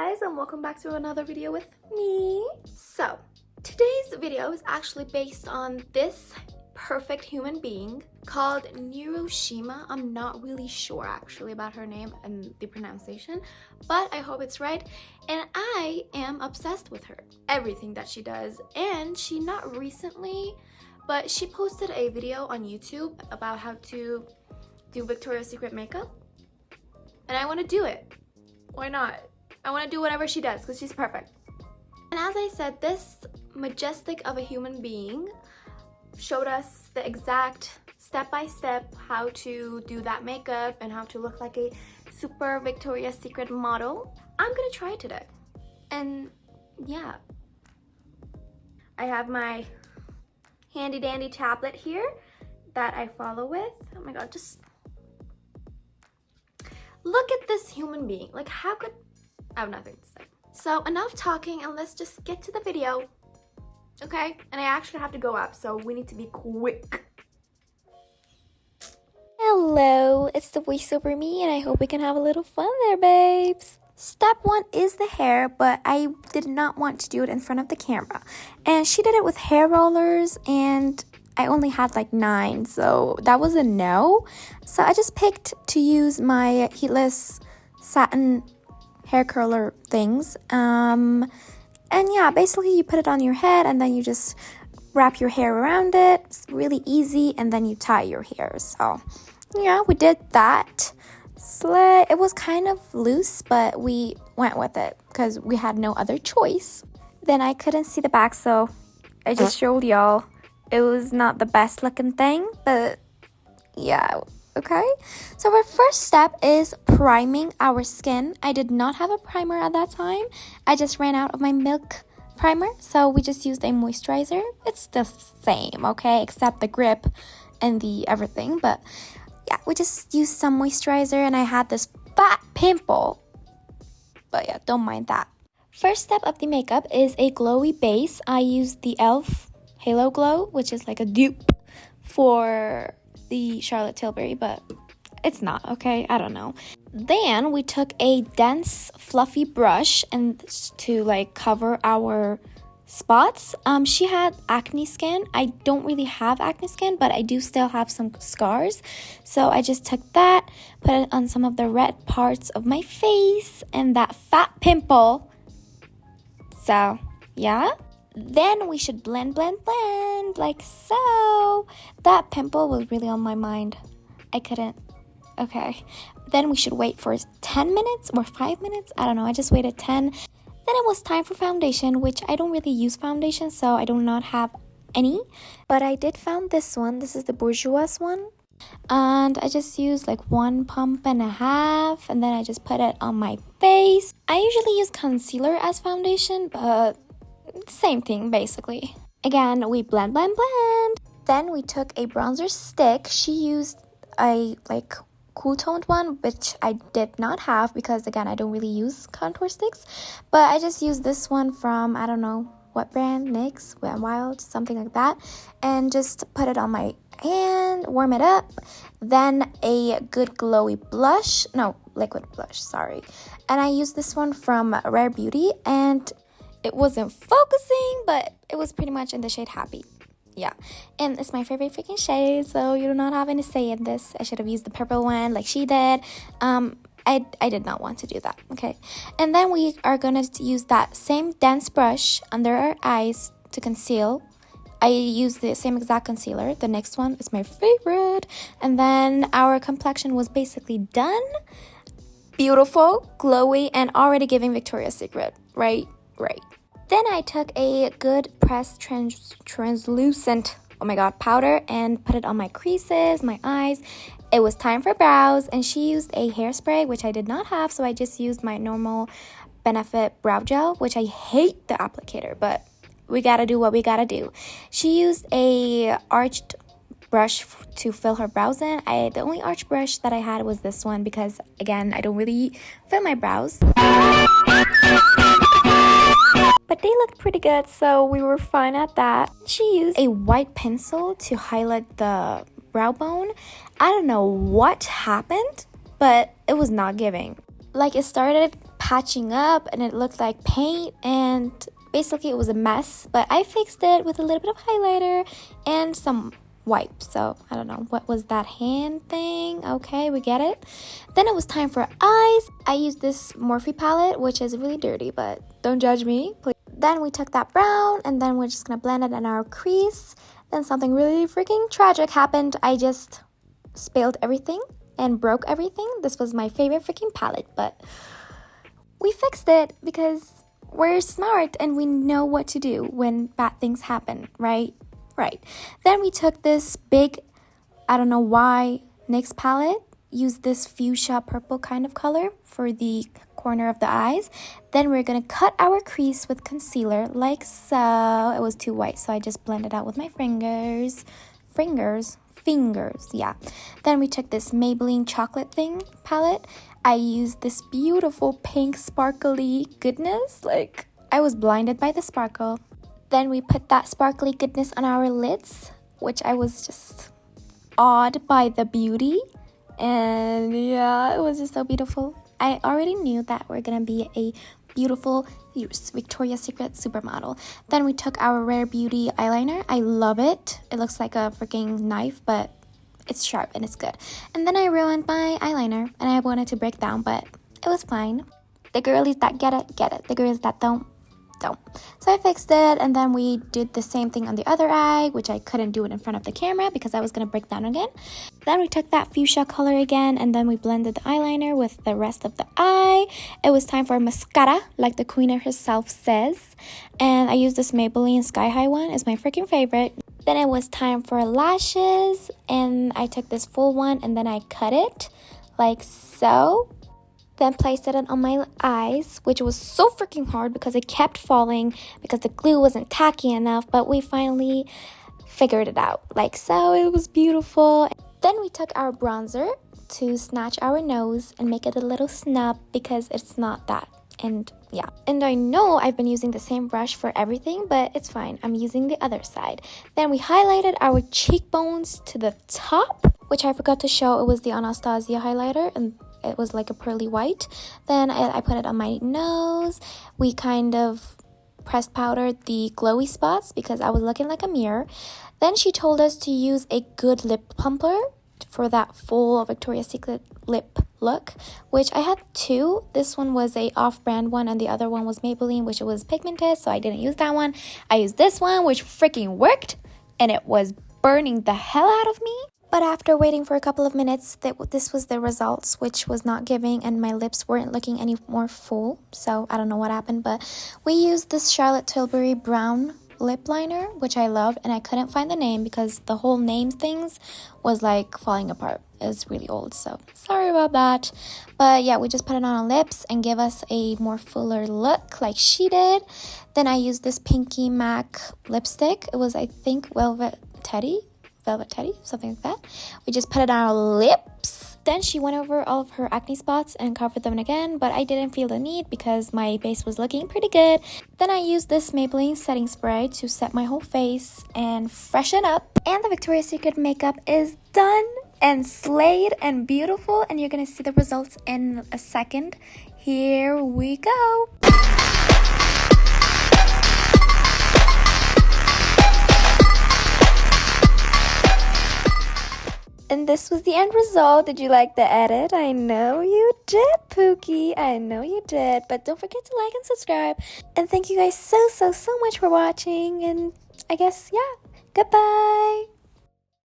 guys, and welcome back to another video with me. So today's video is actually based on this perfect human being called Neru Shima. I'm not really sure actually about her name and the pronunciation, but I hope it's right, and I am obsessed with her, everything that she does. And she, not recently, but she posted a video on YouTube about how to do Victoria's Secret makeup, and I want to do it. Why not? I want to do whatever she does because she's perfect. And as I said, this majestic of a human being showed us the exact step-by-step how to do that makeup and how to look like a super Victoria's Secret model. I'm gonna try it today. And yeah, I have my handy dandy tablet here that I follow with. Oh my god, just look at this human being. Like, how could I have nothing to say. So enough talking, and let's just get to the video, okay? And I actually have to go up, so we need to be quick. Hello, it's the voiceover me, and I hope we can have a little fun there, babes. Step one is the hair, but I did not want to do it in front of the camera. And she did it with hair rollers, and I only had like 9, so that was a no. So I just picked to use my heatless satin hair curler things. And yeah, basically you put it on your head and then you just wrap your hair around it. It's really easy, and then you tie your hair. So yeah, we did that. It was kind of loose, but we went with it because we had no other choice. Then I couldn't see the back, so I just showed y'all. It was not the best looking thing, but yeah, okay. So our first step is priming our skin. I did not have a primer at that time. I just ran out of my milk primer, so we just used a moisturizer. It's the same, okay, except the grip and the everything. But yeah, we just used some moisturizer, and I had this fat pimple, but yeah, don't mind that. First step of the makeup is a glowy base. I used the e.l.f. Halo Glow, which is like a dupe for the Charlotte Tilbury, but it's not, okay? I don't know. Then we took a dense fluffy brush and to like cover our spots. She had acne skin. I don't really have acne skin, but I do still have some scars, so I just took that, put it on some of the red parts of my face and that fat pimple. So yeah, then we should blend like so. That pimple was really on my mind. I couldn't. Okay. Then we should wait for 10 minutes or 5 minutes. I don't know. I just waited 10. Then it was time for foundation, which I don't really use foundation, so I do not have any. But I did found this one. This is the Bourjois one. And I just used like 1.5 pumps, and then I just put it on my face. I usually use concealer as foundation, but same thing basically. Again, we blend. Then we took a bronzer stick. She used a like cool toned one, which I did not have because again, I don't really use contour sticks, but I just used this one from, I don't know what brand, NYX, Wet n Wild, something like that, and just put it on my hand, warm it up. Then a good glowy blush, no, liquid blush, sorry, and I used this one from Rare Beauty, and it wasn't focusing, but it was pretty much in the shade Happy. Yeah, and it's my favorite freaking shade, so you do not have any say in this. I should have used the purple one like she did. I did not want to do that, okay? And then we are gonna use that same dense brush under our eyes to conceal. I used the same exact concealer. The next one is my favorite. And then our complexion was basically done. Beautiful, glowy, and already giving Victoria's Secret, right? Then I took a good pressed translucent, oh my god, powder and put it on my creases, my eyes. It was time for brows, and she used a hairspray, which I did not have, so I just used my normal Benefit brow gel, which I hate the applicator, but we gotta do what we gotta do. She used a arched brush to fill her brows in. The only arched brush that I had was this one because again, I don't really fill my brows. But they looked pretty good, so we were fine at that. She used a white pencil to highlight the brow bone. I don't know what happened, but it was not giving. Like, it started patching up and it looked like paint, and basically it was a mess, but I fixed it with a little bit of highlighter and some wipe. So I don't know, what was that hand thing? Okay, we get it. Then it was time for eyes. I used this Morphe palette, which is really dirty, but don't judge me, please. Then we took that brown and then we're just gonna blend it in our crease. Then something really freaking tragic happened. I just spilled everything and broke everything. This was my favorite freaking palette, but we fixed it because we're smart and we know what to do when bad things happen, right? Right. Then we took this big, I don't know why, NYX palette, used this fuchsia purple kind of color for the corner of the eyes. Then we're gonna cut our crease with concealer like so. It was too white, so I just blended out with my fingers, yeah. Then we took this Maybelline chocolate thing palette. I used this beautiful pink sparkly goodness, like I was blinded by the sparkle. Then we put that sparkly goodness on our lids, which I was just awed by the beauty, and yeah, it was just so beautiful. I already knew that we're gonna be a beautiful Victoria's Secret supermodel. Then we took our Rare Beauty eyeliner. I love it. It looks like a freaking knife, but it's sharp and it's good. And then I ruined my eyeliner and I wanted to break down, but it was fine. The girlies that get it, get it. The girlies that don't. So I fixed it, and then we did the same thing on the other eye, which I couldn't do it in front of the camera because I was going to break down again. Then we took that fuchsia color again, and then we blended the eyeliner with the rest of the eye. It was time for mascara, like the queen herself says. And I used this Maybelline Sky High one. It's my freaking favorite. Then it was time for lashes, and I took this full one, and then I cut it like so. Then placed it on my eyes, which was so freaking hard because it kept falling because the glue wasn't tacky enough, but we finally figured it out like so. It was beautiful. Then we took our bronzer to snatch our nose and make it a little snub because it's not that. And yeah, and I know I've been using the same brush for everything, but it's fine. I'm using the other side. Then we highlighted our cheekbones to the top, which I forgot to show. It was the Anastasia highlighter, and it was like a pearly white. Then I put it on my nose. We kind of pressed powdered the glowy spots because I was looking like a mirror. Then she told us to use a good lip plumper for that full Victoria's Secret lip look, which I had two. This one was a off-brand one and the other one was Maybelline, which was pigmented, so I didn't use that one. I used this one, which freaking worked, and it was burning the hell out of me. But after waiting for a couple of minutes, this was the results, which was not giving, and my lips weren't looking any more full. So I don't know what happened, but we used this Charlotte Tilbury brown lip liner, which I love, and I couldn't find the name because the whole name things was like falling apart. It was really old, so sorry about that. But yeah, we just put it on our lips and give us a more fuller look like she did. Then I used this Pinky MAC lipstick. It was, I think, Velvet Teddy, something like that. We just put it on our lips. Then she went over all of her acne spots and covered them again, but I didn't feel the need because my base was looking pretty good. Then I used this Maybelline setting spray to set my whole face and freshen up. And the Victoria's Secret makeup is done and slayed and beautiful, and you're gonna see the results in a second. Here we go. And this was the end result. Did you like the edit? I know you did, Pookie. I know you did. But don't forget to like and subscribe. And thank you guys so much for watching. And I guess, yeah, goodbye.